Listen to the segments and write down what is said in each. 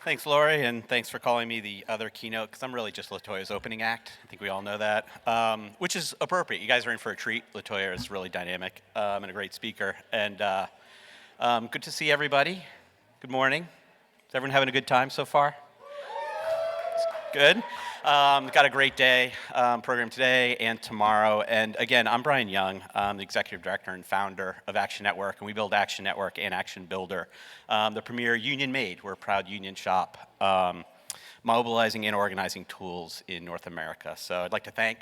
Thanks, Lori, and thanks for calling me the other keynote, because I'm really just LaToya's opening act. I think we all know that, which is appropriate. You guys are in for a treat. LaToya is really dynamic and a great speaker. And good to see everybody. Good morning. Is everyone having a good time so far? Good. Got a great day program today and tomorrow. And again, I'm Brian Young. I'm the executive director and founder of Action Network, and we build Action Network and Action Builder, the premier union-made. We're a proud union shop, mobilizing and organizing tools in North America. So I'd like to thank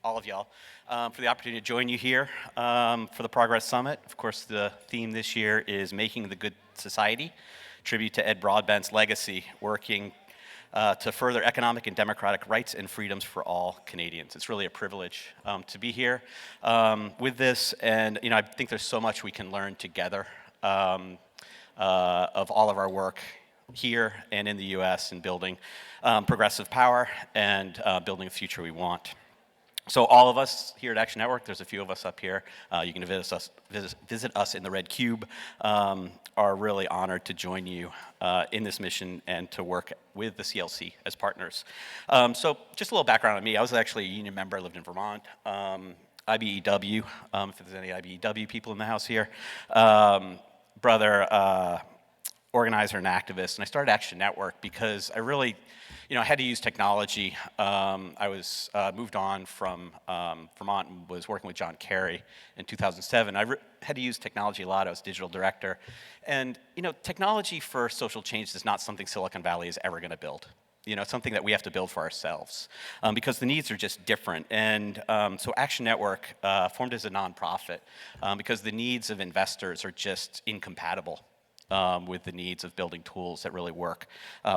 all of y'all for the opportunity to join you here for the Progress Summit. Of course, the theme this year is Making the Good Society, tribute to Ed Broadbent's legacy, working to further economic and democratic rights and freedoms for all Canadians. It's really a privilege to be here with this, and I think there's so much we can learn together of all of our work here and in the U.S. in building progressive power and building a future we want. So all of us here at Action Network, there's a few of us up here, you can visit us in the Red Cube, are really honored to join you in this mission and to work with the CLC as partners. So just a little background on me. I was actually a union member. I lived in Vermont, IBEW, if there's any IBEW people in the house here. Brother, organizer and activist, and I started Action Network because I really, I had to use technology. I was moved on from Vermont and was working with John Kerry in 2007. I had to use technology a lot. I was digital director. And, technology for social change is not something Silicon Valley is ever going to build. It's something that we have to build for ourselves because the needs are just different. And so Action Network formed as a nonprofit because the needs of investors are just incompatible with the needs of building tools that really work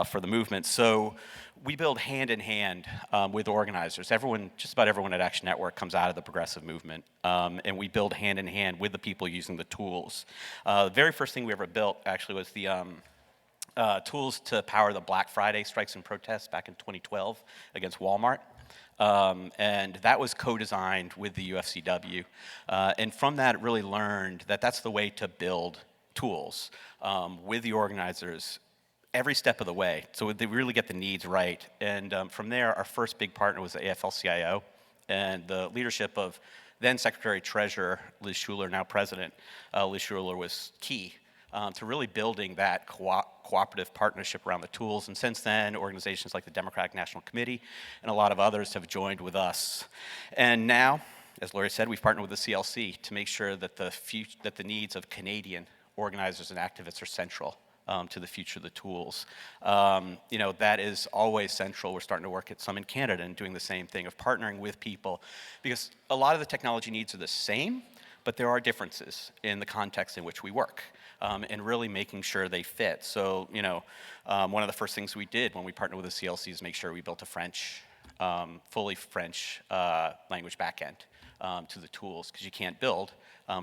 for the movement. So we build hand in hand with organizers. Just about everyone at Action Network comes out of the progressive movement, and we build hand in hand with the people using the tools. The very first thing we ever built actually was the tools to power the Black Friday strikes and protests back in 2012 against Walmart. And that was co-designed with the UFCW. And from that, really learned that that's the way to build tools with the organizers every step of the way, so they really get the needs right. And from there, our first big partner was the AFL-CIO, and the leadership of then Secretary-Treasurer Liz Schuler, now President Liz Schuler, was key to really building that cooperative partnership around the tools. And since then, organizations like the Democratic National Committee and a lot of others have joined with us. And now, as Lori said, we've partnered with the CLC to make sure that the needs of Canadian organizers and activists are central to the future of the tools. That is always central. We're starting to work at some in Canada and doing the same thing of partnering with people, because a lot of the technology needs are the same, but there are differences in the context in which we work, and really making sure they fit. So, one of the first things we did when we partnered with the CLC is make sure we built a fully French language backend to the tools, because you can't build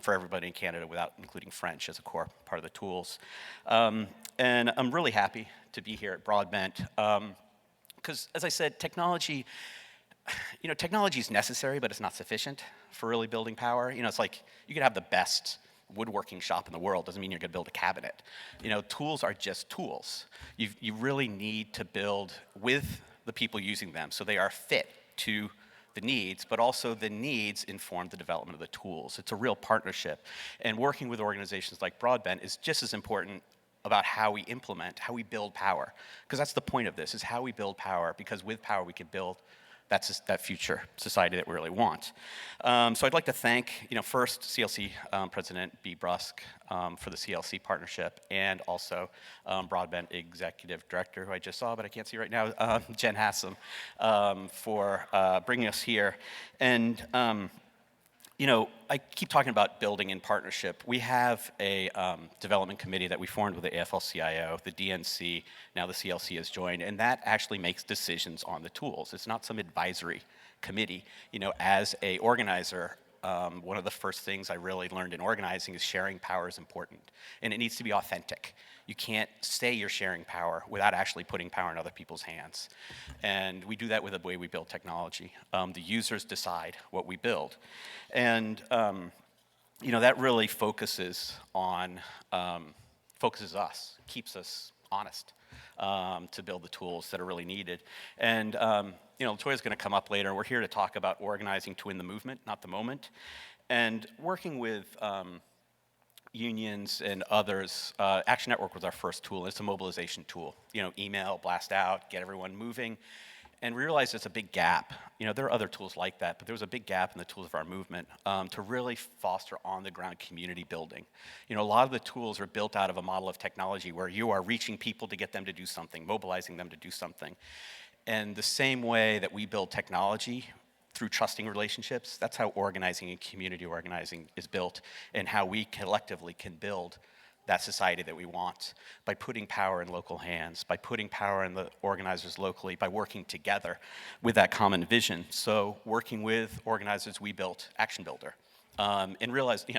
for everybody in Canada without including French as a core part of the tools. And I'm really happy to be here at Broadbent, because as I said, technology is necessary, but it's not sufficient for really building power. It's like you could have the best woodworking shop in the world, doesn't mean you're going to build a cabinet. Tools are just tools. You really need to build with the people using them so they are fit to the needs, but also the needs inform the development of the tools. It's a real partnership. And working with organizations like Broadbent is just as important about how we implement, how we build power. Because that's the point of this, is how we build power, because with power we can build that future society that we really want. So I'd like to thank, first CLC President B. Brusk for the CLC partnership, and also Broadbent Executive Director, who I just saw, but I can't see right now, Jen Hassam, for bringing us here. And I keep talking about building in partnership. We have a development committee that we formed with the AFL-CIO, the DNC, now the CLC has joined, and that actually makes decisions on the tools. It's not some advisory committee. As a organizer, one of the first things I really learned in organizing is sharing power is important, and it needs to be authentic. You can't say you're sharing power without actually putting power in other people's hands. And we do that with the way we build technology. The users decide what we build. And that really focuses us, keeps us honest to build the tools that are really needed. And LaToia's going to come up later, and we're here to talk about organizing to win the movement, not the moment. And working with unions and others, Action Network was our first tool. It's a mobilization tool. Email, blast out, get everyone moving. And we realized there's a big gap. There are other tools like that, but there was a big gap in the tools of our movement to really foster on-the-ground community building. A lot of the tools are built out of a model of technology where you are reaching people to get them to do something, mobilizing them to do something. And the same way that we build technology through trusting relationships, that's how organizing and community organizing is built, and how we collectively can build that society that we want, by putting power in local hands, by putting power in the organizers locally, by working together with that common vision. So working with organizers, we built Action Builder, and realized,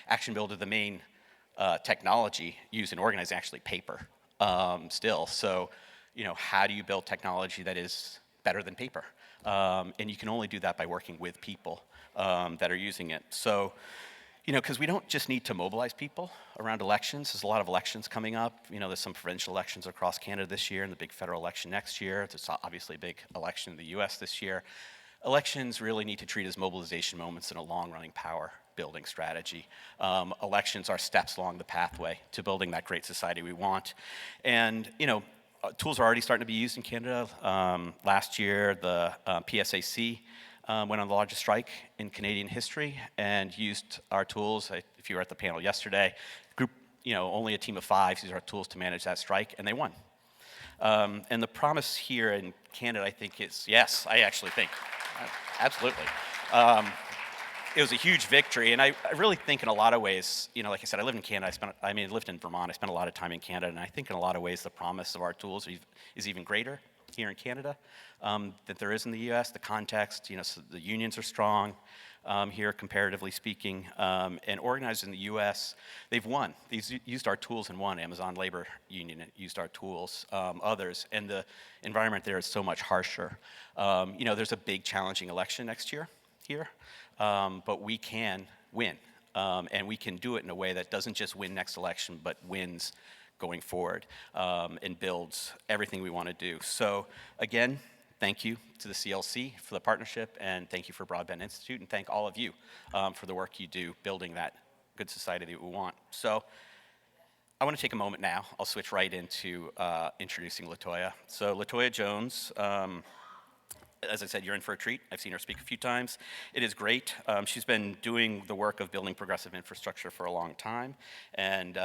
Action Builder, the main technology used in organizing, actually paper still. So, how do you build technology that is better than paper? And you can only do that by working with people that are using it. So, because we don't just need to mobilize people around elections. There's a lot of elections coming up. There's some provincial elections across Canada this year and the big federal election next year. There's obviously a big election in the US this year. Elections really need to treat as mobilization moments in a long-running power building strategy. Elections are steps along the pathway to building that great society we want. And, tools are already starting to be used in Canada. Last year, the PSAC went on the largest strike in Canadian history and used our tools. If you were at the panel yesterday, group, only a team of 5 used our tools to manage that strike, and they won. And the promise here in Canada, I think, is, yes, I actually think, absolutely. It was a huge victory, and I really think in a lot of ways, like I said, I lived in Canada, I lived in Vermont, I spent a lot of time in Canada, and I think in a lot of ways the promise of our tools is even greater here in Canada that there is in the US. The context, so the unions are strong here, comparatively speaking, and organizers in the US, they've won. These used our tools and won. Amazon Labor Union used our tools, others, and the environment there is so much harsher. There's a big challenging election next year here, but we can win, and we can do it in a way that doesn't just win next election, but wins going forward, and builds everything we want to do. So again, thank you to the CLC for the partnership, and thank you for Broadband Institute, and thank all of you for the work you do building that good society that we want. So I want to take a moment now. I'll switch right into introducing LaToia. So LaToia Jones, as I said, you're in for a treat. I've seen her speak a few times. It is great. She's been doing the work of building progressive infrastructure for a long time. And,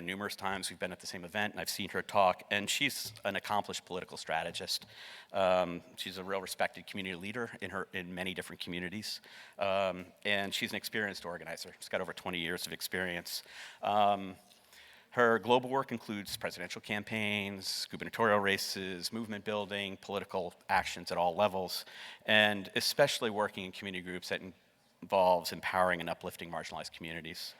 numerous times we've been at the same event and I've seen her talk. And she's an accomplished political strategist. She's a real respected community leader in many different communities. And she's an experienced organizer. She's got over 20 years of experience. Her global work includes presidential campaigns, gubernatorial races, movement building, political actions at all levels, and especially working in community groups that involves empowering and uplifting marginalized communities.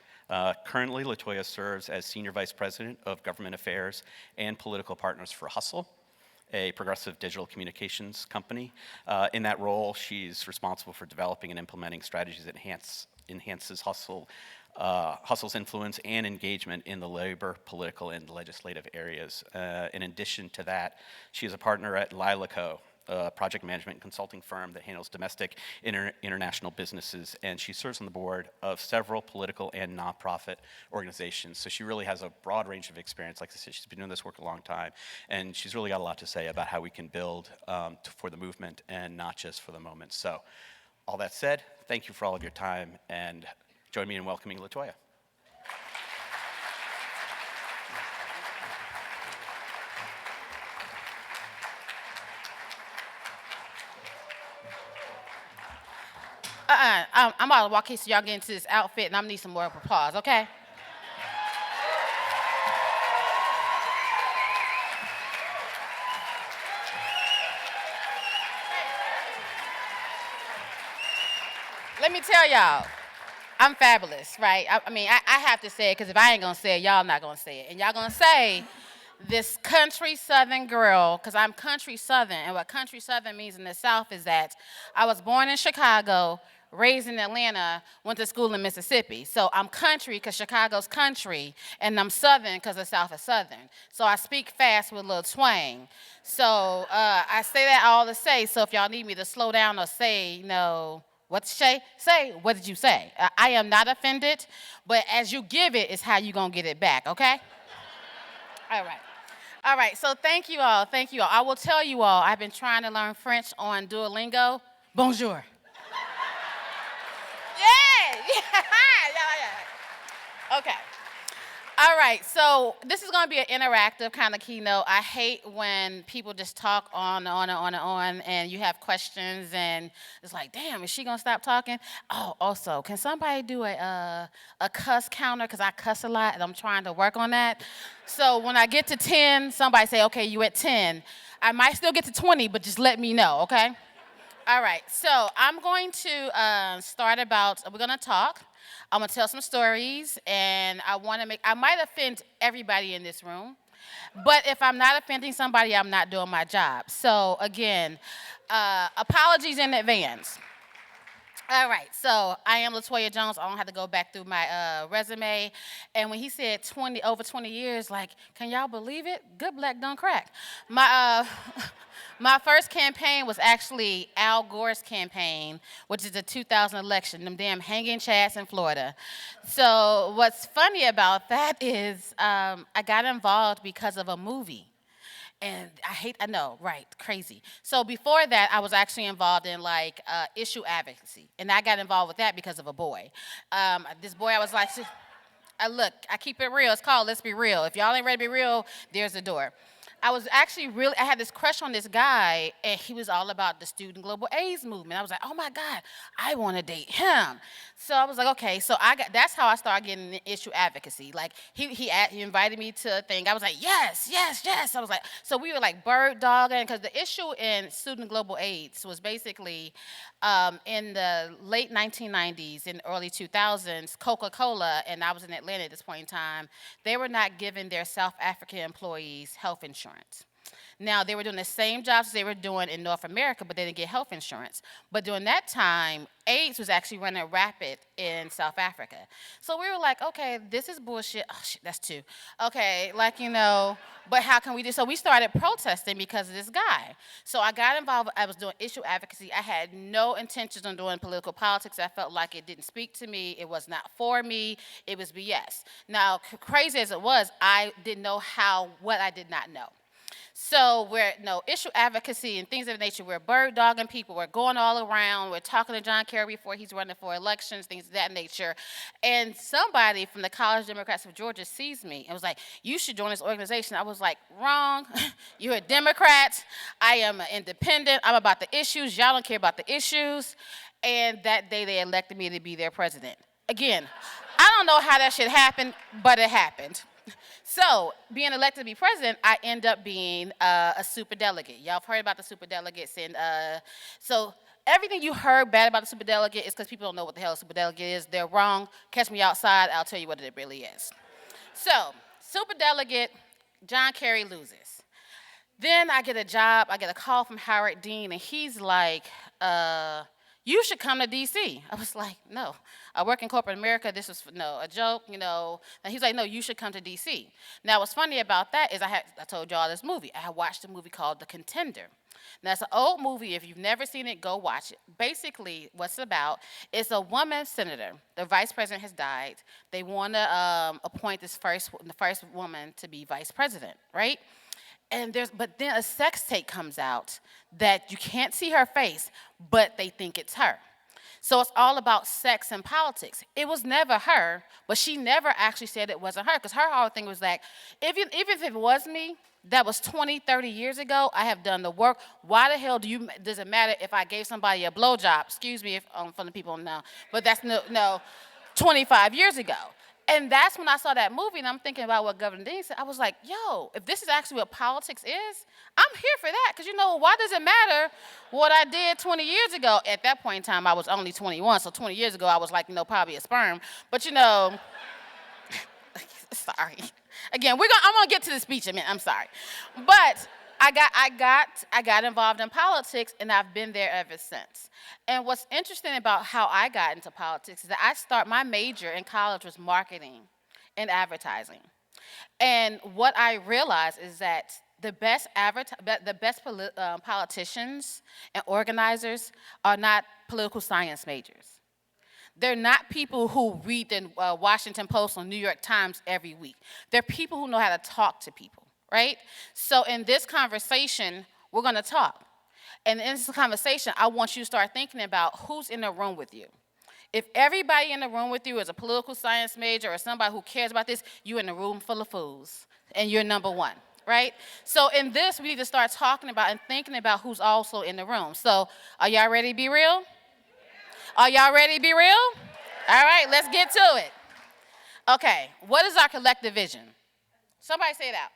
Currently, LaToia serves as Senior Vice President of Government Affairs and Political Partners for Hustle, a progressive digital communications company. In that role, she's responsible for developing and implementing strategies that enhances Hustle's influence and engagement in the labor, political, and legislative areas. In addition to that, she is a partner at Lilaco, a project management consulting firm that handles domestic international businesses, and she serves on the board of several political and nonprofit organizations. So she really has a broad range of experience. Like I said, she's been doing this work a long time, and she's really got a lot to say about how we can build for the movement and not just for the moment. So all that said, thank you for all of your time, and join me in welcoming LaToia. I'm about to walk here so y'all get into this outfit, and I'm gonna need some more applause, okay? Let me tell y'all, I'm fabulous, right? I have to say it, because if I ain't gonna say it, y'all not gonna say it. And y'all gonna say, this country Southern girl, because I'm country Southern, and what country Southern means in the South is that I was born in Chicago, raised in Atlanta, went to school in Mississippi. So I'm country because Chicago's country, and I'm Southern because the South is Southern. So I speak fast with a little twang. So I say that all to say, so if y'all need me to slow down or say, what to say, what did you say? I am not offended, but as you give it is how you going to get it back, okay? All right. All right, so thank you all. Thank you all. I will tell you all, I've been trying to learn French on Duolingo. Bonjour. Yeah, yeah. Okay. All right, so this is going to be an interactive kind of keynote. I hate when people just talk on and on and on and on, and you have questions, and it's like, damn, is she going to stop talking? Oh, also, can somebody do a cuss counter? Because I cuss a lot, and I'm trying to work on that. So when I get to 10, somebody say, okay, you at 10. I might still get to 20, but just let me know, okay? All right, so I'm going to we're going to talk. I'm going to tell some stories, and I might offend everybody in this room, but if I'm not offending somebody, I'm not doing my job. So again, apologies in advance. All right, so I am LaToia Jones. I don't have to go back through my resume. And when he said over 20 years, like, can y'all believe it? Good black don't crack. My first campaign was actually Al Gore's campaign, which is the 2000 election, them damn hanging chads in Florida. So what's funny about that is I got involved because of a movie. And I know, right, crazy. So before that, I was actually involved in issue advocacy. And I got involved with that because of a boy. This boy, I was like, look, I keep it real. It's called Let's Be Real. If y'all ain't ready to be real, there's the door. I had this crush on this guy, and he was all about the student global AIDS movement. I was like, oh my God, I want to date him. So I was like, okay, that's how I started getting into issue advocacy. Like, he invited me to a thing. I was like, yes. I was like, so we were like bird dogging, because the issue in student global AIDS was basically in the late 1990s and early 2000s, Coca-Cola, and I was in Atlanta at this point in time, they were not giving their South African employees health insurance. Now, they were doing the same jobs they were doing in North America, but they didn't get health insurance. But during that time, AIDS was actually running rapid in South Africa. So we were like, okay, this is bullshit. Oh, shit, that's two. Okay, but how can we do? So we started protesting because of this guy. So I got involved. I was doing issue advocacy. I had no intentions on doing political politics. I felt like it didn't speak to me. It was not for me. It was BS. Now, crazy as it was, I didn't know what I did not know. So issue advocacy and things of that nature, we're bird dogging people, we're going all around, we're talking to John Kerry before he's running for elections, things of that nature. And somebody from the College Democrats of Georgia sees me and was like, you should join this organization. I was like, wrong, you're a Democrat, I am an independent, I'm about the issues, y'all don't care about the issues. And that day they elected me to be their president. Again, I don't know how that shit happened, but it happened. So, being elected to be president, I end up being a superdelegate. Y'all have heard about the superdelegates, and so everything you heard bad about the superdelegate is because people don't know what the hell a superdelegate is. They're wrong. Catch me outside, I'll tell you what it really is. So, superdelegate, John Kerry loses. Then I get a job, I get a call from Howard Dean, and he's like, you should come to D.C. I was like, no. I work in corporate America. This was a joke, And he's like, no, you should come to D.C. Now, what's funny about that is I told y'all this movie. I had watched a movie called The Contender. Now, it's an old movie. If you've never seen it, go watch it. Basically, what's it about is a woman senator. The vice president has died. They want to appoint the first woman to be vice president, right? But then a sex tape comes out that you can't see her face, but they think it's her. So it's all about sex and politics. It was never her, but she never actually said it wasn't her, because her whole thing was like, even if it was me, that was 20, 30 years ago, I have done the work. Why the hell does it matter if I gave somebody a blowjob? Excuse me from the people now, but that's 25 years ago. And that's when I saw that movie, and I'm thinking about what Governor Dean said. I was like, yo, if this is actually what politics is, I'm here for that. Because, why does it matter what I did 20 years ago? At that point in time, I was only 21, so 20 years ago, I was like, probably a sperm. But, sorry. Again, I'm going to get to the speech in a minute. I'm sorry. But I got involved in politics, and I've been there ever since. And what's interesting about how I got into politics is that my major in college was marketing and advertising. And what I realized is that the best politicians and organizers are not political science majors. They're not people who read the Washington Post or New York Times every week. They're people who know how to talk to people, right? So in this conversation, we're going to talk. And in this conversation, I want you to start thinking about who's in the room with you. If everybody in the room with you is a political science major or somebody who cares about this, you're in a room full of fools, and you're number one, right? So in this, we need to start talking about and thinking about who's also in the room. So are y'all ready to be real? Are y'all ready to be real? All right, let's get to it. Okay, what is our collective vision? Somebody say it out.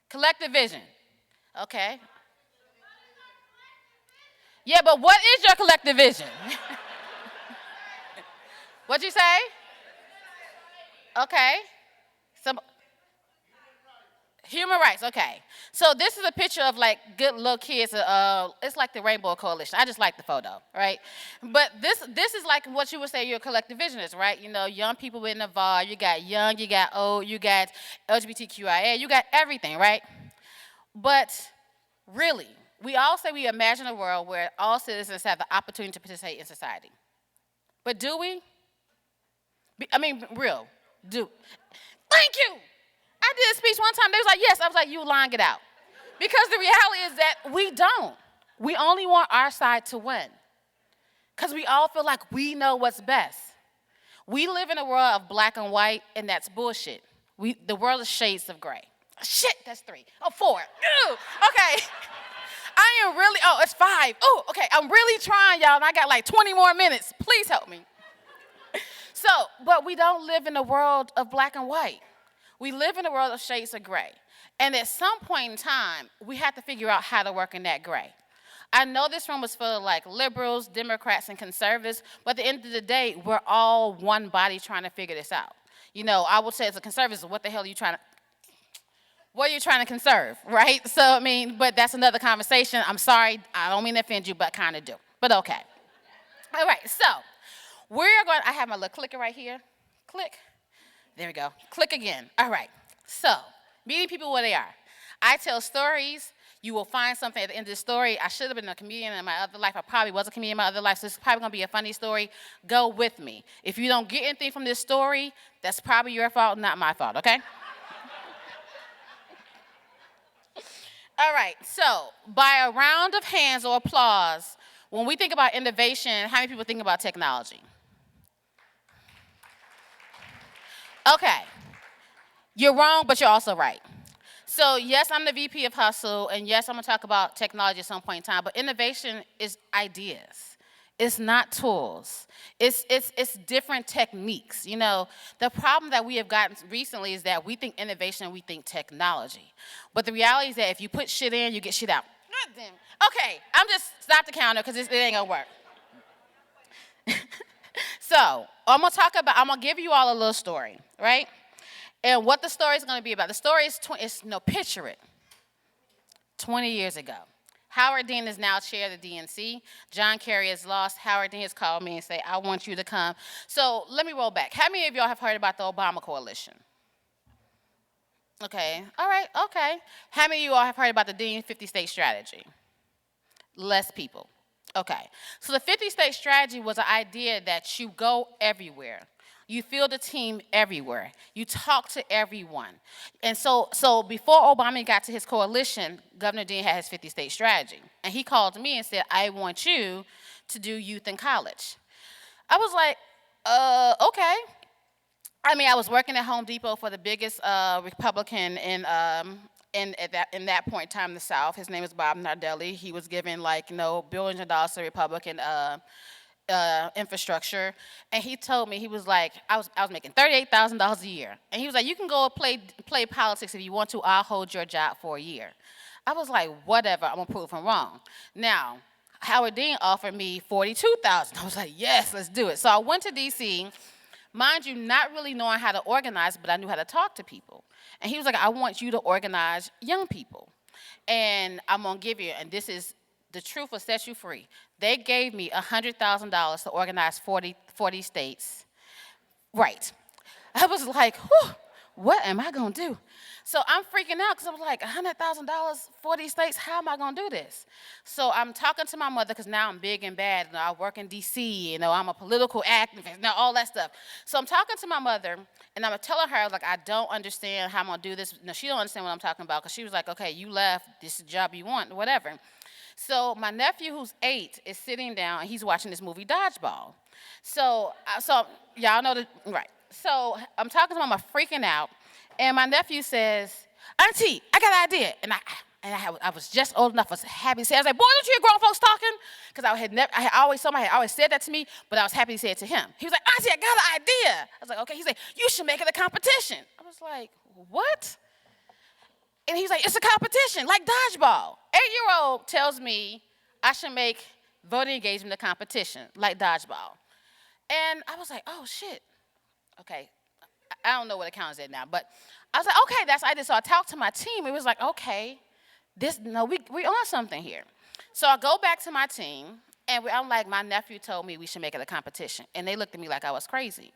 Collective vision. Okay. Yeah, but what is your collective vision? What'd you say? Okay. Human rights, okay. So this is a picture of like good little kids. It's like the Rainbow Coalition. I just like the photo, right? But this is like what you would say your collective vision is, right? You know, young people in the VAR, you got young, you got old, you got LGBTQIA, you got everything, right? But really, we all say we imagine a world where all citizens have the opportunity to participate in society. But do we? Real. Do. Thank you. I did a speech one time. They was like, yes. I was like, you lying it out. Because the reality is that we don't. We only want our side to win. Because we all feel like we know what's best. We live in a world of black and white, and that's bullshit. The world is shades of gray. Shit, that's 3. Oh, 4. Ew. Okay. It's 5. Oh, okay. I'm really trying, y'all, and I got like 20 more minutes. Please help me. But we don't live in a world of black and white. We live in a world of shades of gray. And at some point in time, we have to figure out how to work in that gray. I know this room was full of like liberals, Democrats, and conservatives, but at the end of the day, we're all one body trying to figure this out. You know, I would say as a conservative, what are you trying to conserve, right? So, but that's another conversation. I'm sorry, I don't mean to offend you, but kind of do. But okay. All right, so I have my little clicker right here. Click. There we go. Click again. All right. So, meeting people where they are. I tell stories. You will find something at the end of the story. I should have been a comedian in my other life. I probably was a comedian in my other life, so this is probably going to be a funny story. Go with me. If you don't get anything from this story, that's probably your fault, not my fault, okay? All right. So, by a round of hands or applause, when we think about innovation, how many people think about technology? Okay, you're wrong, but you're also right. So yes, I'm the VP of Hustle, and yes, I'm gonna talk about technology at some point in time, but innovation is ideas. It's not tools. It's different techniques. You know, the problem that we have gotten recently is that we think innovation, we think technology. But the reality is that if you put shit in, you get shit out. God damn. Okay, I'm just stop the counter because it ain't gonna work. So, I'm gonna give you all a little story, right? And what the story is gonna be about. The story is, picture it. 20 years ago. Howard Dean is now chair of the DNC. John Kerry has lost. Howard Dean has called me and said, I want you to come. So, let me roll back. How many of y'all have heard about the Obama coalition? Okay, all right, okay. How many of you all have heard about the Dean 50-state strategy? Less people. Okay, so the 50-state strategy was an idea that you go everywhere. You field a team everywhere. You talk to everyone. And so before Obama got to his coalition, Governor Dean had his 50-state strategy. And he called me and said, I want you to do youth in college. I was like, okay. I was working at Home Depot for the biggest Republican in that point in time in the South. His name is Bob Nardelli. He was giving billions of dollars to Republican infrastructure. And he told me, he was like, I was making $38,000 a year. And he was like, you can go play politics if you want to. I'll hold your job for a year. I was like, whatever, I'm gonna prove him wrong. Now, Howard Dean offered me $42,000. I was like, yes, let's do it. So I went to DC, mind you, not really knowing how to organize, but I knew how to talk to people. And he was like, I want you to organize young people. And I'm going to give you, and this is the truth will set you free. They gave me $100,000 to organize 40 states. Right. I was like, whew, what am I going to do? So I'm freaking out because I was like, $100,000 for these states, how am I going to do this? So I'm talking to my mother because now I'm big and bad. You know, I work in D.C., you know, I'm a political activist, you know, all that stuff. So I'm talking to my mother, and I'm telling her, like, I don't understand how I'm going to do this. No, she don't understand what I'm talking about because she was like, okay, you left, this is the job you want, whatever. So my nephew, who's 8, is sitting down, and he's watching this movie, Dodgeball. So y'all know right. So I'm talking to him, I'm freaking out, and my nephew says, Auntie, I got an idea. And I was just old enough, I was happy to say it. I was like, boy, don't you hear grown folks talking? Because somebody had always said that to me, but I was happy to say it to him. He was like, Auntie, I got an idea. I was like, okay. He's like, you should make it a competition. I was like, what? And he's like, it's a competition, like dodgeball. 8-year-old tells me I should make voting engagement a competition, like dodgeball. And I was like, oh, shit. Okay, I don't know what account is at now, but I was like, okay, that's what I did. So I talked to my team. It was like, okay, we on something here. So I go back to my team, and I'm like, my nephew told me we should make it a competition. And they looked at me like I was crazy.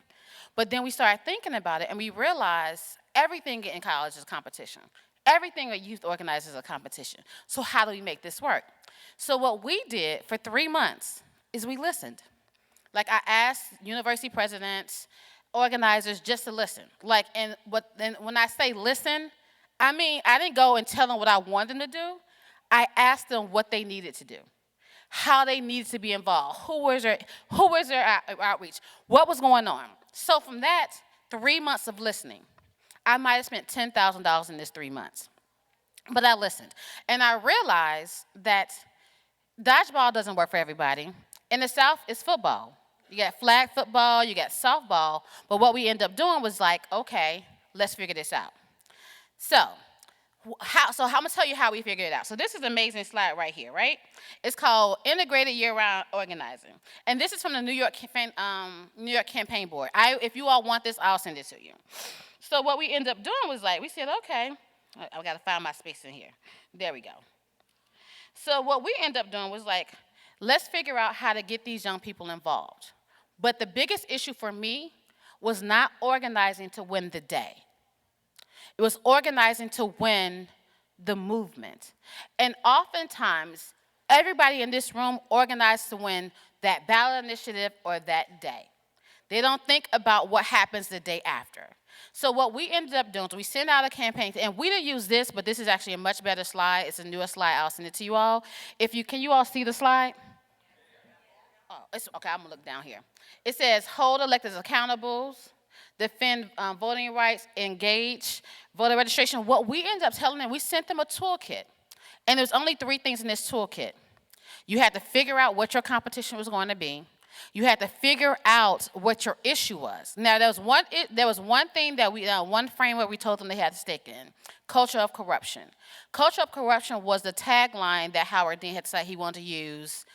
But then we started thinking about it, and we realized everything in college is competition. Everything a youth organizes is a competition. So how do we make this work? So what we did for 3 months is we listened. Like I asked university presidents, organizers just to listen. Like, and when I say listen, I mean I didn't go and tell them what I wanted them to do. I asked them what they needed to do, how they needed to be involved, who was their outreach, what was going on. So from that 3 months of listening, I might have spent $10,000 in this 3 months. But I listened. And I realized that dodgeball doesn't work for everybody. In the South, it's football. You got flag football, you got softball. But what we end up doing was like, okay, let's figure this out. So I'm going to tell you how we figured it out. So this is an amazing slide right here, right? It's called Integrated Year-Round Organizing. And this is from the New York Campaign Board. If you all want this, I'll send it to you. So what we ended up doing was like, we said, okay, I got to find my space in here. There we go. So what we ended up doing was like, let's figure out how to get these young people involved. But the biggest issue for me was not organizing to win the day. It was organizing to win the movement. And oftentimes, everybody in this room organized to win that ballot initiative or that day. They don't think about what happens the day after. So what we ended up doing is we sent out a campaign, and we didn't use this, but this is actually a much better slide. It's a newer slide. I'll send it to you all. Can you all see the slide? Oh, okay, I'm going to look down here. It says, hold electeds accountable, defend voting rights, engage, voter registration. What we ended up telling them, we sent them a toolkit. And there's only 3 things in this toolkit. You had to figure out what your competition was going to be. You had to figure out what your issue was. Now, there was one thing that one framework we told them they had to stick in, culture of corruption. Culture of corruption was the tagline that Howard Dean had said he wanted to use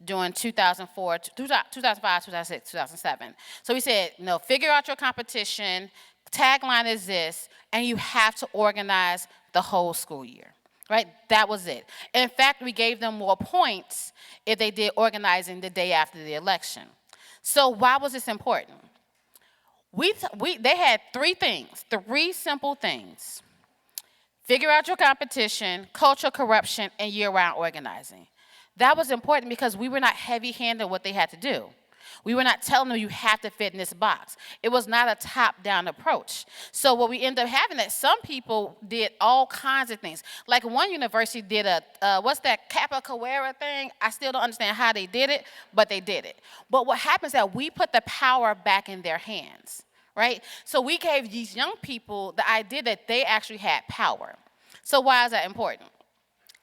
during 2005, 2006, 2007. So we said, no, figure out your competition, tagline is this, and you have to organize the whole school year. Right? That was it. In fact, we gave them more points if they did organizing the day after the election. So why was this important? They had 3 things, 3 simple things. Figure out your competition, culture, corruption, and year-round organizing. That was important because we were not heavy-handed what they had to do. We were not telling them you have to fit in this box. It was not a top-down approach. So what we ended up having that some people did all kinds of things. Like one university did what's that capoeira thing? I still don't understand how they did it, but they did it. But what happens is that we put the power back in their hands, right? So we gave these young people the idea that they actually had power. So why is that important?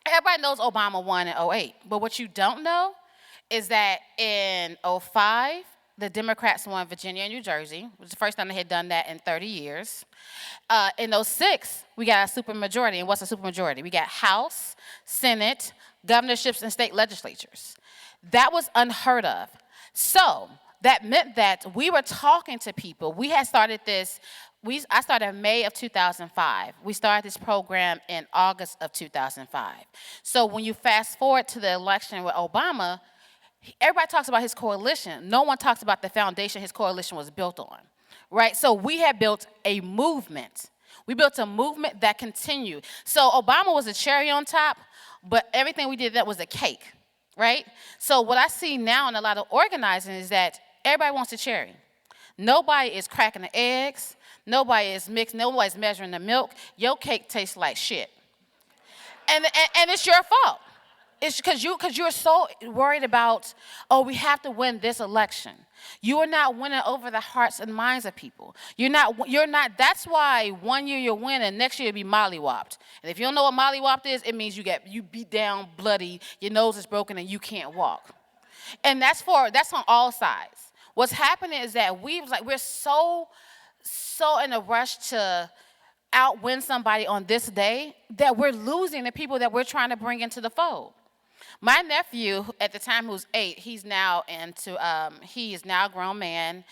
Everybody knows Obama won in 2008, but what you don't know is that in 2005, the Democrats won Virginia and New Jersey, which was the first time they had done that in 30 years. In 2006, we got a supermajority. And what's a supermajority? We got House, Senate, governorships, and state legislatures. That was unheard of. So that meant that we were talking to people. We had started this I started in May of 2005. We started this program in August of 2005. So when you fast forward to the election with Obama, everybody talks about his coalition. No one talks about the foundation his coalition was built on, right? So we had built a movement. We built a movement that continued. So Obama was a cherry on top, but everything we did that was a cake, right? So what I see now in a lot of organizing is that everybody wants a cherry. Nobody is cracking the eggs. Nobody is mixing. Nobody's measuring the milk. Your cake tastes like shit. And it's your fault. It's because you're so worried about, oh, we have to win this election. You are not winning over the hearts and minds of people. You're not, that's why one year you'll win and next year you'll be mollywopped. And if you don't know what mollywopped is, it means you beat down, bloody, your nose is broken and you can't walk. And that's on all sides. What's happening is that we're so in a rush to outwin somebody on this day that we're losing the people that we're trying to bring into the fold. My nephew, at the time who was 8, he is now a grown man,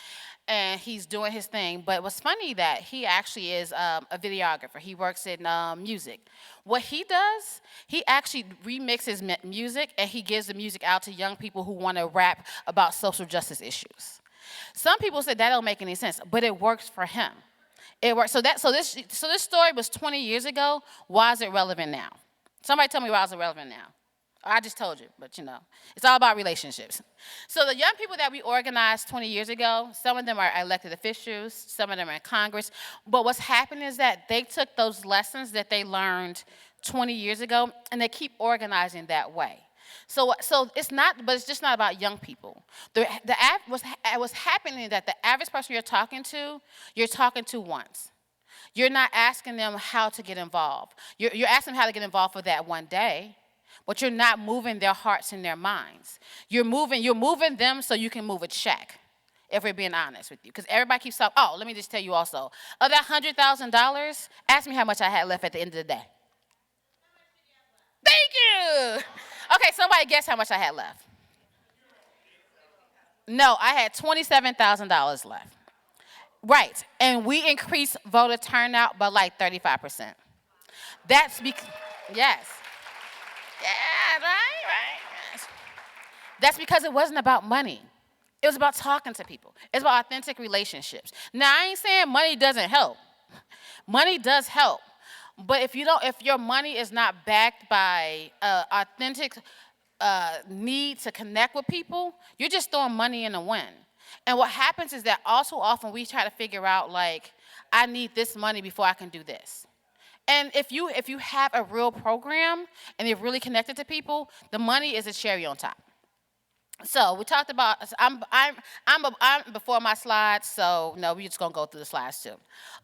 and he's doing his thing. But what's funny that he actually is a videographer. He works in music. What he does, he actually remixes music, and he gives the music out to young people who want to rap about social justice issues. Some people say that don't make any sense, but it works for him. It works. So this story was 20 years ago. Why is it relevant now? Somebody tell me why is it relevant now? I just told you, but it's all about relationships. So the young people that we organized 20 years ago, some of them are elected officials, some of them are in Congress. But what's happened is that they took those lessons that they learned 20 years ago, and they keep organizing that way. So it's just not about young people. What's happening is that the average person you're talking to once. You're not asking them how to get involved. You're asking them how to get involved for that one day, but you're not moving their hearts and their minds. You're moving them so you can move a check, if we're being honest with you. Because everybody keeps talking, let me just tell you also, of that $100,000, ask me how much I had left at the end of the day. Thank you. Okay, somebody guess how much I had left. No, I had $27,000 left. Right, and we increased voter turnout by like 35%. That's because, yes. Yeah, right. Yes. That's because it wasn't about money. It was about talking to people. It's about authentic relationships. Now, I ain't saying money doesn't help. Money does help. But if your money is not backed by authentic need to connect with people, you're just throwing money in the wind. And what happens is that also often we try to figure out, like, I need this money before I can do this. And if you have a real program and you're really connected to people, the money is a cherry on top. So we talked about. I'm before my slides, so no, we're just gonna go through the slides too.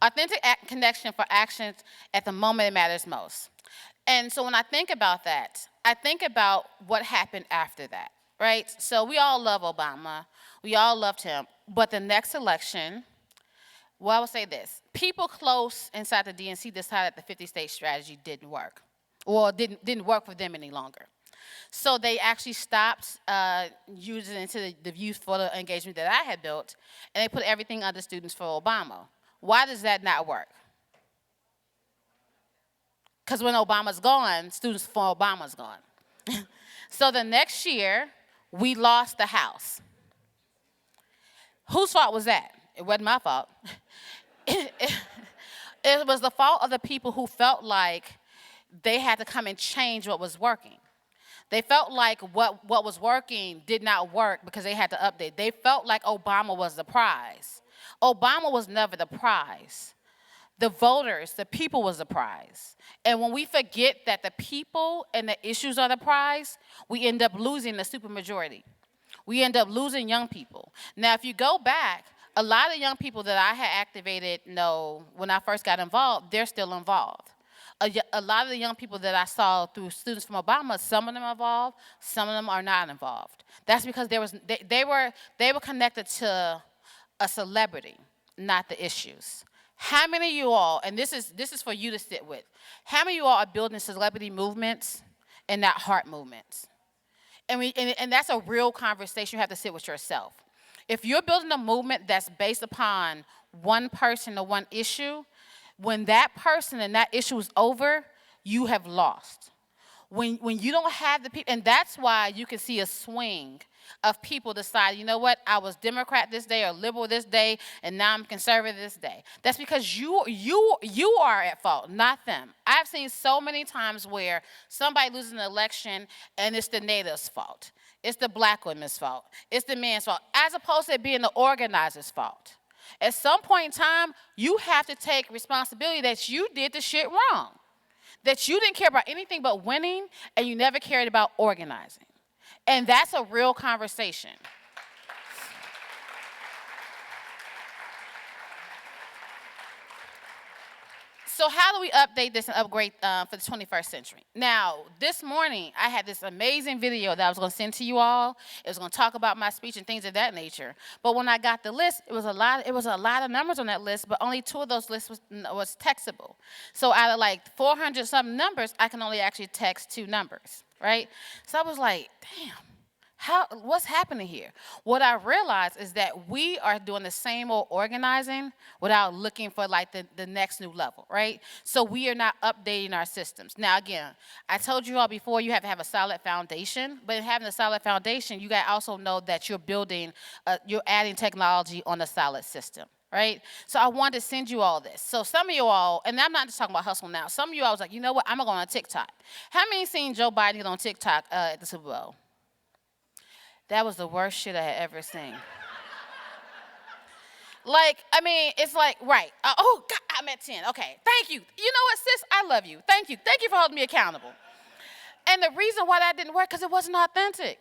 Authentic connection for actions at the moment it matters most. And so when I think about that, I think about what happened after that, right? So we all love Obama, we all loved him, but the next election. Well, I will say this. People close inside the DNC decided the 50-state strategy didn't work, or didn't work for them any longer. So they actually stopped using it into the youth photo engagement that I had built, and they put everything under Students for Obama. Why does that not work? Because when Obama's gone, Students for Obama's gone. So the next year, we lost the House. Whose fault was that? It wasn't my fault. It was the fault of the people who felt like they had to come and change what was working. They felt like what was working did not work because they had to update. They felt like Obama was the prize. Obama was never the prize. The voters, the people was the prize. And when we forget that the people and the issues are the prize, we end up losing the supermajority. We end up losing young people. Now, if you go back, a lot of young people that I had activated, when I first got involved, they're still involved. A lot of the young people that I saw through Students from Obama, some of them are involved, some of them are not involved. That's because they were connected to a celebrity, not the issues. How many of you all, and this is for you to sit with, how many of you all are building celebrity movements and not heart movements? And that's a real conversation you have to sit with yourself. If you're building a movement that's based upon one person or one issue, when that person and that issue is over, you have lost. When you don't have the people, and that's why you can see a swing of people decide, you know what, I was Democrat this day or liberal this day, and now I'm conservative this day. That's because you are at fault, not them. I've seen so many times where somebody loses an election and it's the native's fault. It's the black woman's fault. It's the man's fault, as opposed to it being the organizer's fault. At some point in time, you have to take responsibility that you did the shit wrong, that you didn't care about anything but winning, and you never cared about organizing. And that's a real conversation. So how do we update this and upgrade for the 21st century? Now, this morning, I had this amazing video that I was going to send to you all. It was going to talk about my speech and things of that nature. But when I got the list, it was a lot of numbers on that list, but only 2 of those lists was textable. So out of like 400-something numbers, I can only actually text 2 numbers, right? So I was like, damn. What's happening here? What I realized is that we are doing the same old organizing without looking for like the next new level, right? So we are not updating our systems. Now again, I told you all before, you have to have a solid foundation, but in having a solid foundation, you gotta also know that you're building, you're adding technology on a solid system. Right? So I wanted to send you all this. So some of you all, and I'm not just talking about hustle now, some of you all was like, you know what, I'm gonna go on TikTok. How many seen Joe Biden get on TikTok at the Super Bowl? That was the worst shit I had ever seen. Like, I mean, it's like, right. Oh, God, I'm at 10. Okay, thank you. You know what, sis? I love you. Thank you. Thank you for holding me accountable. And the reason why that didn't work, because it wasn't authentic.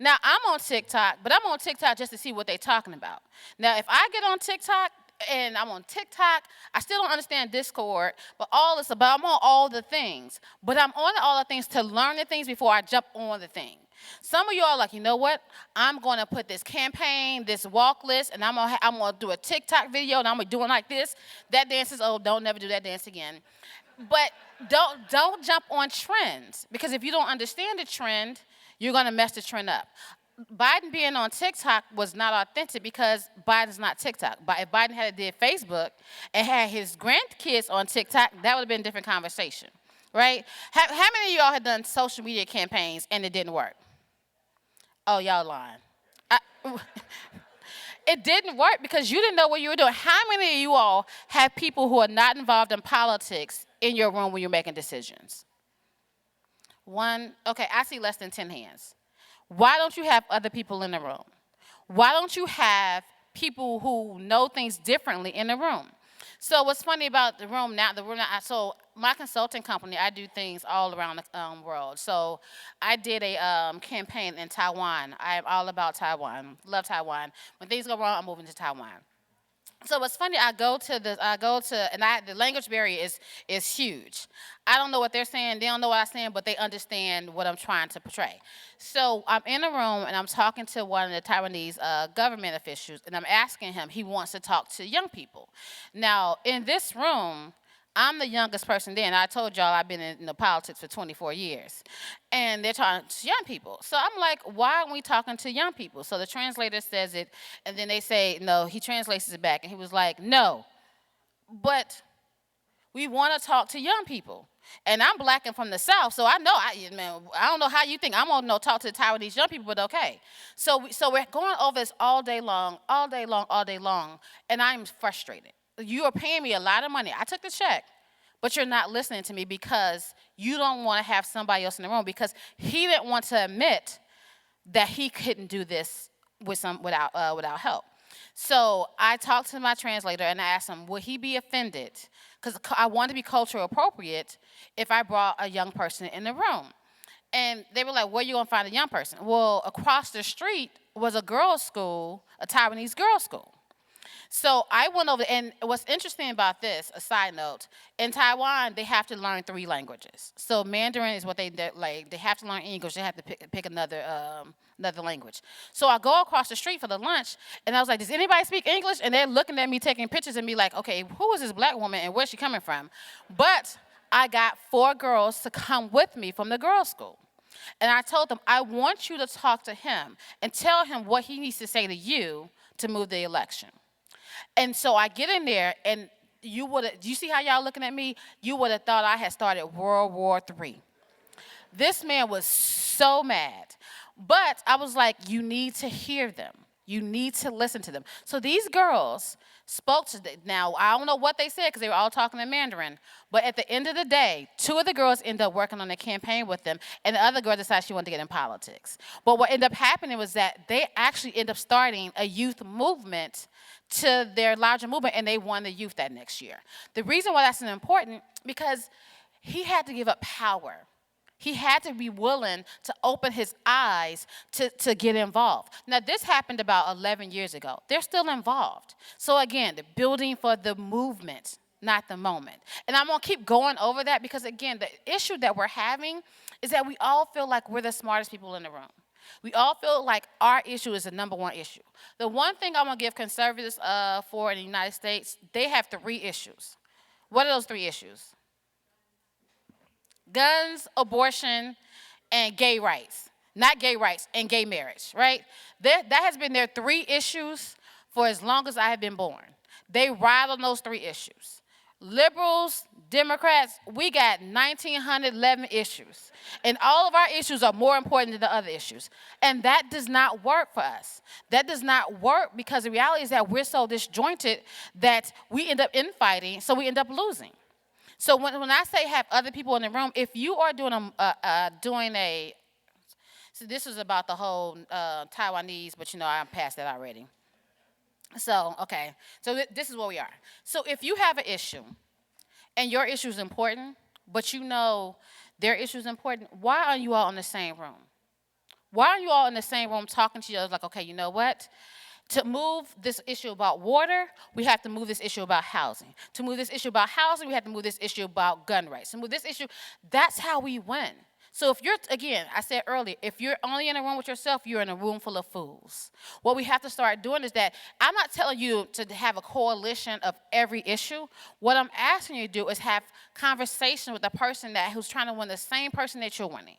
Now, I'm on TikTok, but I'm on TikTok just to see what they're talking about. Now, if I get on TikTok, and I'm on TikTok, I still don't understand Discord, but I'm on all the things. But I'm on all the things to learn the things before I jump on the thing. Some of you are like, you know what? I'm going to put this campaign, this walk list, and I'm gonna do a TikTok video, and I'm gonna do it like this. That dance is old. Don't never do that dance again. But don't jump on trends, because if you don't understand the trend, you're gonna mess the trend up. Biden being on TikTok was not authentic because Biden's not TikTok. But if Biden had did Facebook and had his grandkids on TikTok, that would have been a different conversation, right? How many of y'all had done social media campaigns and it didn't work? Oh, y'all lying. It didn't work because you didn't know what you were doing. How many of you all have people who are not involved in politics in your room when you're making decisions? One, okay, I see less than 10 hands. Why don't you have other people in the room? Why don't you have people who know things differently in the room? So what's funny about the room now, so my consulting company, I do things all around the world. So I did a campaign in Taiwan. I'm all about Taiwan, love Taiwan. When things go wrong, I'm moving to Taiwan. So what's funny, the language barrier is huge. I don't know what they're saying, they don't know what I'm saying, but they understand what I'm trying to portray. So I'm in a room and I'm talking to one of the Taiwanese government officials, and I'm asking him, he wants to talk to young people. Now, in this room, I'm the youngest person there, and I told y'all I've been in politics for 24 years. And they're talking to young people. So I'm like, why aren't we talking to young people? So the translator says it, and then they say, no, he translates it back. And he was like, no, but we want to talk to young people. And I'm black and from the South, so I know, I don't know how you think. I'm going to talk to the Taiwanese young people, but okay. So we're going over this all day long, and I'm frustrated. You are paying me a lot of money. I took the check, but you're not listening to me because you don't want to have somebody else in the room, because he didn't want to admit that he couldn't do this without help. So I talked to my translator and I asked him, would he be offended? Because I wanted to be culturally appropriate if I brought a young person in the room. And they were like, where are you going to find a young person? Well, across the street was a girls' school, a Taiwanese girls' school. So I went over, and what's interesting about this, a side note, in Taiwan, they have to learn 3 languages. So Mandarin is what they like. They have to learn English. They have to pick another language. So I go across the street for the lunch, and I was like, does anybody speak English? And they're looking at me, taking pictures, and be like, okay, who is this black woman, and where's she coming from? But I got 4 girls to come with me from the girls' school. And I told them, I want you to talk to him and tell him what he needs to say to you to move the election. And so I get in there, and you see how y'all looking at me? You would have thought I had started World War III. This man was so mad. But I was like, you need to hear them. You need to listen to them. So these girls spoke to them. Now, I don't know what they said because they were all talking in Mandarin. But at the end of the day, 2 of the girls ended up working on a campaign with them, and the other girl decided she wanted to get in politics. But what ended up happening was that they actually ended up starting a youth movement to their larger movement, and they won the youth that next year. The reason why that's important, because he had to give up power. He had to be willing to open his eyes to get involved. Now, this happened about 11 years ago. They're still involved. So again, the building for the movement, not the moment. And I'm going to keep going over that because, again, the issue that we're having is that we all feel like we're the smartest people in the room. We all feel like our issue is the number one issue. The one thing I'm going to give conservatives for in the United States, they have 3 issues. What are those 3 issues? Guns, abortion, and gay rights. Not gay rights, and gay marriage, right? That has been their 3 issues for as long as I have been born. They ride on those 3 issues. Liberals, Democrats, we got 1,911 issues. And all of our issues are more important than the other issues. And that does not work for us. That does not work because the reality is that we're so disjointed that we end up infighting, so we end up losing. So when I say have other people in the room, if you are doing so this is about the whole Taiwanese, but I'm past that already. So, okay, so this is where we are. So if you have an issue, and your issue is important, but their issue is important, why are you all in the same room? Why are you all in the same room talking to each other like, okay, you know what? To move this issue about water, we have to move this issue about housing. To move this issue about housing, we have to move this issue about gun rights. To move this issue, that's how we win. So if again, I said earlier, if you're only in a room with yourself, you're in a room full of fools. What we have to start doing is that I'm not telling you to have a coalition of every issue. What I'm asking you to do is have conversation with the person who's trying to win the same person that you're winning.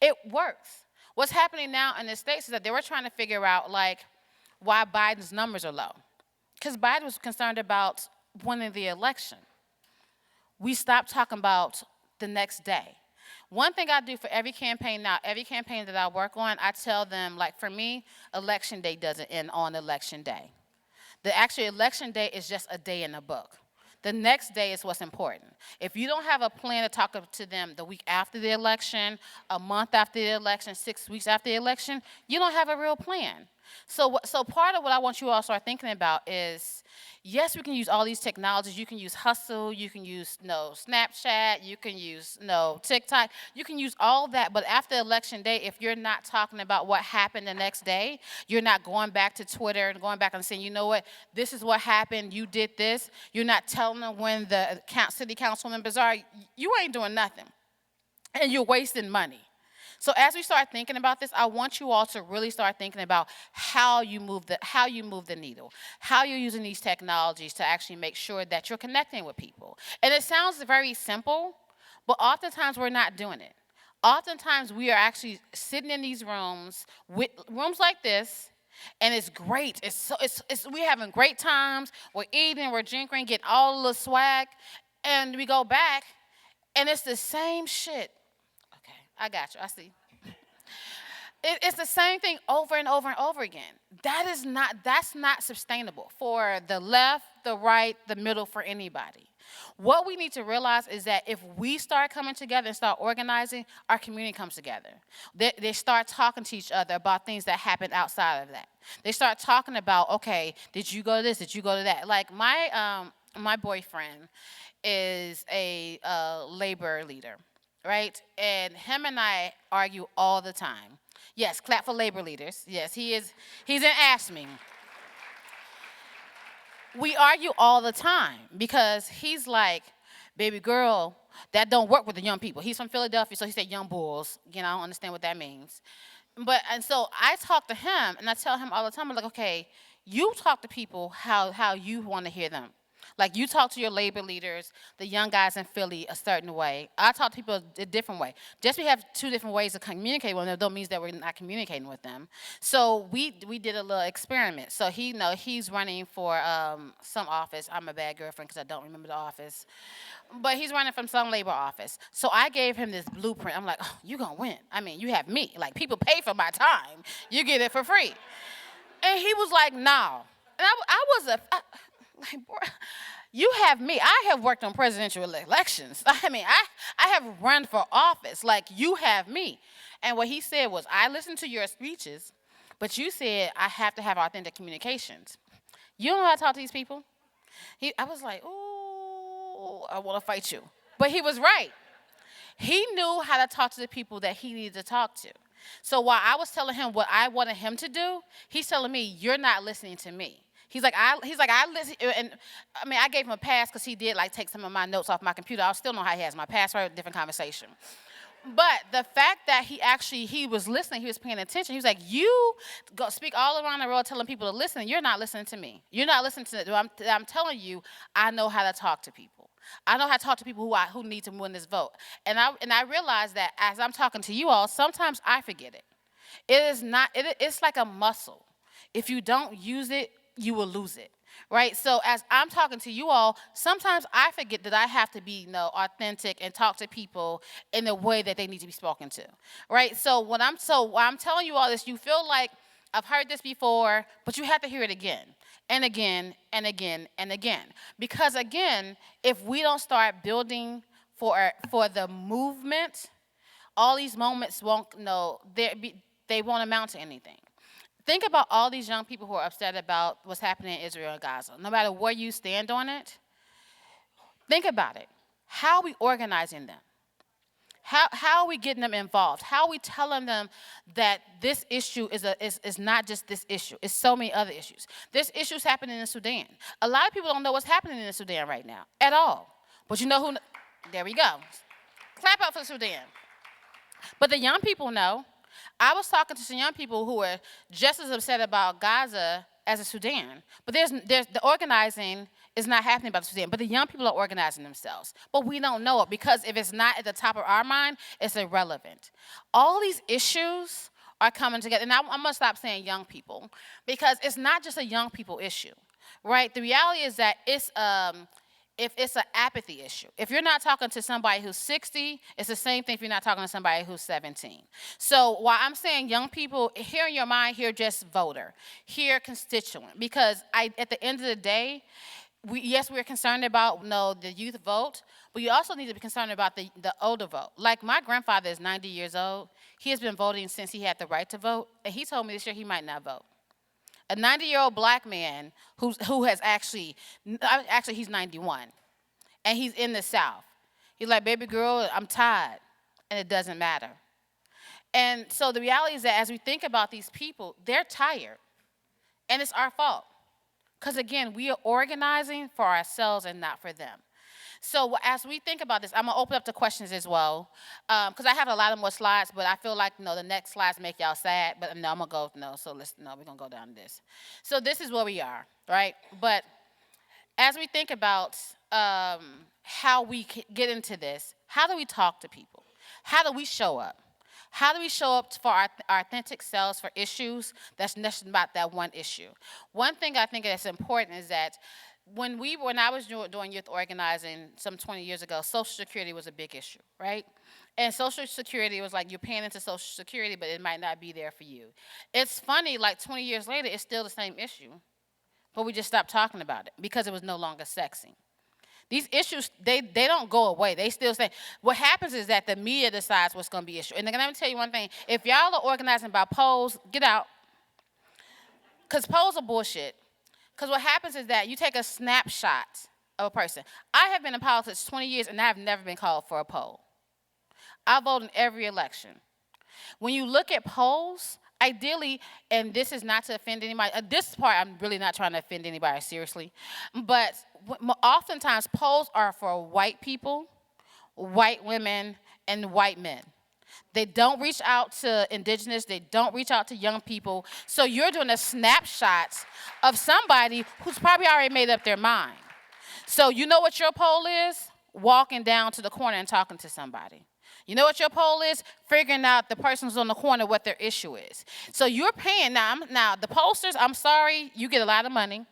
It works. What's happening now in the States is that they were trying to figure out, why Biden's numbers are low. Because Biden was concerned about winning the election. We stopped talking about the next day. One thing I do for every campaign now, every campaign that I work on, I tell them, for me, election day doesn't end on election day. The actual election day is just a day in the book. The next day is what's important. If you don't have a plan to talk to them the week after the election, a month after the election, 6 weeks after the election, you don't have a real plan. So part of what I want you all to start thinking about is, yes, we can use all these technologies. You can use Hustle. You can use Snapchat. You can use TikTok. You can use all that. But after Election Day, if you're not talking about what happened the next day, you're not going back to Twitter and going back and saying, you know what, this is what happened. You did this. You're not telling them when the city council members are. You ain't doing nothing. And you're wasting money. So as we start thinking about this, I want you all to really start thinking about how you move the needle, how you're using these technologies to actually make sure that you're connecting with people. And it sounds very simple, but oftentimes we're not doing it. Oftentimes we are actually sitting in these rooms like this, and it's great. We're having great times. We're eating, we're drinking, getting all the swag, and we go back, and it's the same shit. I got you. I see. It's the same thing over and over and over again. That's not sustainable for the left, the right, the middle, for anybody. What we need to realize is that if we start coming together and start organizing, our community comes together. They start talking to each other about things that happen outside of that. They start talking about, okay, did you go to this? Did you go to that? Like my boyfriend is a labor leader. Right? And him and I argue all the time. Yes, clap for labor leaders. Yes, he's in ASME. We argue all the time because he's like, baby girl, that don't work with the young people. He's from Philadelphia, so he said young bulls. I don't understand what that means. And so I talk to him, and I tell him all the time, I'm like, okay, you talk to people how you want to hear them. Like you talk to your labor leaders, the young guys in Philly, a certain way. I talk to people a different way. Just we have two different ways to communicate with them, don't mean that we're not communicating with them. So we did a little experiment. So he's running for some office. I'm a bad girlfriend because I don't remember the office. But he's running from some labor office. So I gave him this blueprint. I'm like, oh, you're going to win. I mean, you have me. Like, people pay for my time. You get it for free. And he was like, no. And like, bro, you have me. I have worked on presidential elections. I mean, I have run for office. Like, you have me. And what he said was, I listened to your speeches, but you said I have to have authentic communications. You don't know how to talk to these people? I was like, ooh, I want to fight you. But he was right. He knew how to talk to the people that he needed to talk to. So while I was telling him what I wanted him to do, he's telling me, you're not listening to me. I listen, and I mean, I gave him a pass because he did like take some of my notes off my computer. I still know how he has my password, different conversation. But the fact that he was listening, he was paying attention. He was like, you go speak all around the world telling people to listen. You're not listening to me. You're not listening to I'm telling you, I know how to talk to people. I know how to talk to people who need to win this vote. And I realized that as I'm talking to you all, sometimes I forget it. It's like a muscle. If you don't use it, you will lose it, right? So as I'm talking to you all, sometimes I forget that I have to be, authentic and talk to people in the way that they need to be spoken to, right? So while I'm telling you all this, you feel like I've heard this before, but you have to hear it again and again and again and again. Because again, if we don't start building for the movement, all these moments they won't amount to anything. Think about all these young people who are upset about what's happening in Israel and Gaza. No matter where you stand on it, think about it. How are we organizing them? How are we getting them involved? How are we telling them that this issue is not just this issue? It's so many other issues. There's issues happening in Sudan. A lot of people don't know what's happening in Sudan right now at all. But you know who? There we go. Clap up for Sudan. But the young people know. I was talking to some young people who were just as upset about Gaza as the Sudan. But the organizing is not happening about the Sudan. But the young people are organizing themselves. But we don't know it because if it's not at the top of our mind, it's irrelevant. All these issues are coming together. And I'm going to stop saying young people because it's not just a young people issue, right? The reality is that if it's an apathy issue. If you're not talking to somebody who's 60, it's the same thing if you're not talking to somebody who's 17. So while I'm saying young people, here in your mind, hear just voter, hear constituent. Because at the end of the day, we're concerned about the youth vote, but you also need to be concerned about the older vote. Like my grandfather is 90 years old. He has been voting since he had the right to vote, and he told me this year he might not vote. A 90-year-old black man who has actually he's 91, and he's in the South. He's like, baby girl, I'm tired, and it doesn't matter. And so the reality is that as we think about these people, they're tired, and it's our fault. Because again, we are organizing for ourselves and not for them. So as we think about this, I'm going to open up to questions as well, because I have a lot of more slides, but I feel like, the next slides make y'all sad, but no, I'm going to go, so we're going to go down this. So this is where we are, right? But as we think about how we get into this, how do we talk to people? How do we show up? How do we show up for our authentic selves for issues that's about that one issue? One thing I think that's important is that when I was doing youth organizing some 20 years ago, Social Security was a big issue, right? And Social Security was like you're paying into Social Security, but it might not be there for you. It's funny, like 20 years later, it's still the same issue, but we just stopped talking about it because it was no longer sexy. These issues, they don't go away. They still stay. What happens is that the media decides what's going to be issue. And let me tell you one thing. If y'all are organizing by polls, get out. Because polls are bullshit. Because what happens is that you take a snapshot of a person. I have been in politics 20 years, and I have never been called for a poll. I vote in every election. When you look at polls, ideally, and this is not to offend anybody, this part I'm really not trying to offend anybody seriously, but oftentimes polls are for white people, white women, and white men. They don't reach out to indigenous, they don't reach out to young people, so you're doing a snapshot of somebody who's probably already made up their mind. So you know what your poll is? Walking down to the corner and talking to somebody. You know what your poll is? Figuring out the person who's on the corner what their issue is. So you're paying now the pollsters, I'm sorry, you get a lot of money.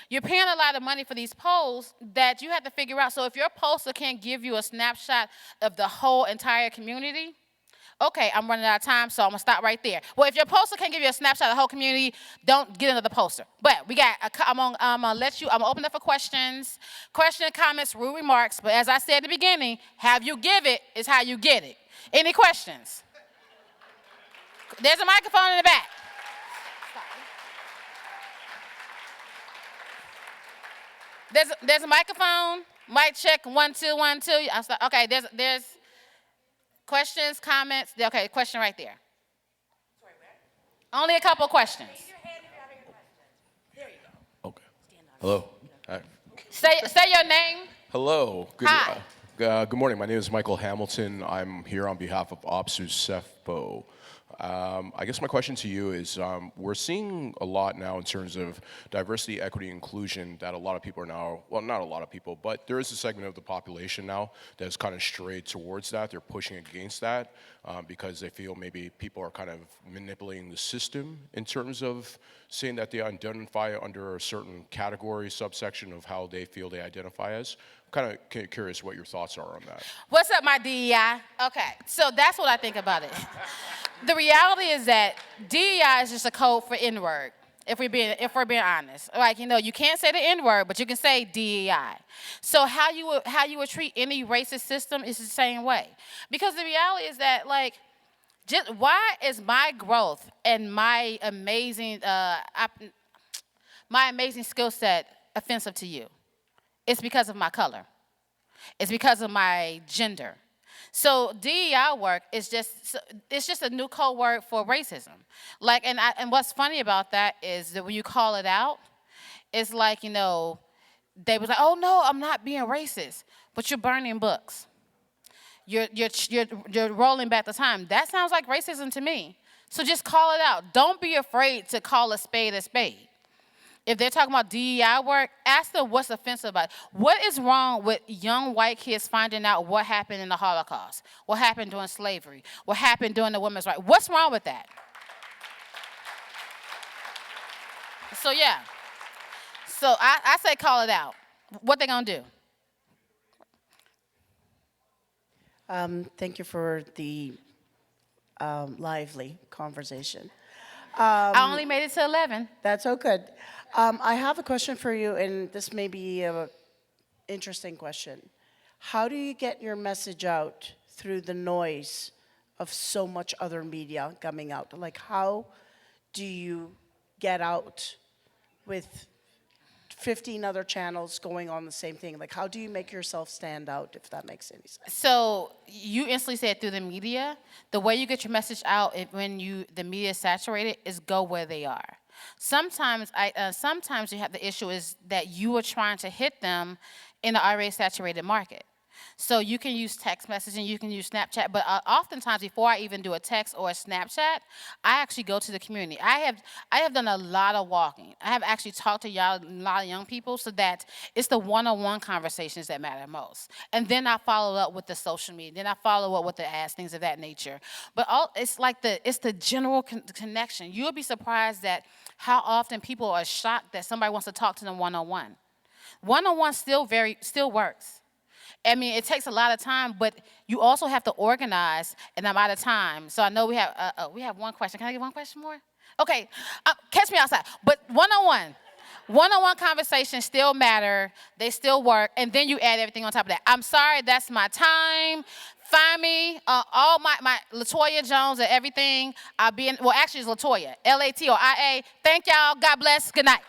You're paying a lot of money for these polls that you have to figure out. So if your pollster can't give you a snapshot of the whole entire community, okay, I'm running out of time, so I'm gonna stop right there. Well, if your pollster can't give you a snapshot of the whole community, don't get another pollster. But we got, I'm gonna open up for questions, comments, rude remarks. But as I said at the beginning, have you give it is how you get it. Any questions? There's a microphone in the back. There's a microphone. Mic check, 1 2 1 2. Okay, there's questions, comments. Okay, question right there. Sorry, where? Only a couple questions. Raise your hand if you have any questions. There you go. Okay. Hello. Hi. Say your name. Hello. Hi. Good morning. My name is Michael Hamilton. I'm here on behalf of OPSU CEFPO. I guess my question to you is, we're seeing a lot now in terms of diversity, equity, inclusion that a lot of people are now, well, not a lot of people, but there is a segment of the population now that has kind of strayed towards that. They're pushing against that because they feel maybe people are kind of manipulating the system in terms of saying that they identify under a certain category, subsection of how they feel they identify as. Kind of curious what your thoughts are on that. What's up, my DEI? Okay, so that's what I think about it. The reality is that DEI is just a code for N-word, if we're being honest. Like, you can't say the N-word, but you can say DEI. So how you would treat any racist system is the same way. Because the reality is that, like, just why is my growth and my amazing skill set offensive to you? It's because of my color. It's because of my gender. So DEI work is just a new code word for racism. Like, and what's funny about that is that when you call it out, it's like, they was like, oh no, I'm not being racist, but you're burning books. You're rolling back the time. That sounds like racism to me. So just call it out. Don't be afraid to call a spade a spade. If they're talking about DEI work, ask them what's offensive about it. What is wrong with young white kids finding out what happened in the Holocaust? What happened during slavery? What happened during the women's rights? What's wrong with that? So yeah. So I say call it out. What they gonna do? Thank you for the lively conversation. I only made it to 11. That's so good. I have a question for you, and this may be an interesting question. How do you get your message out through the noise of so much other media coming out? Like, how do you get out with 15 other channels going on the same thing? Like, how do you make yourself stand out, if that makes any sense? So you instantly said through the media. The way you get your message out when the media is saturated is go where they are. Sometimes you have the issue is that you are trying to hit them in an already saturated market. So you can use text messaging, you can use Snapchat, but oftentimes before I even do a text or a Snapchat, I actually go to the community. I have done a lot of walking. I have actually talked to a lot of young people, so that it's the one-on-one conversations that matter most. And then I follow up with the social media. Then I follow up with the ads, things of that nature. But it's the general connection. You'll be surprised at how often people are shocked that somebody wants to talk to them one-on-one. One-on-one still works. I mean, it takes a lot of time, but you also have to organize, and I'm out of time. So I know we have one question. Can I get one question more? Okay, catch me outside. But one-on-one conversations still matter. They still work, and then you add everything on top of that. I'm sorry, that's my time. Find me, all my LaToia Jones and everything. Actually it's LaToia, LATOIA. Thank y'all, God bless, good night.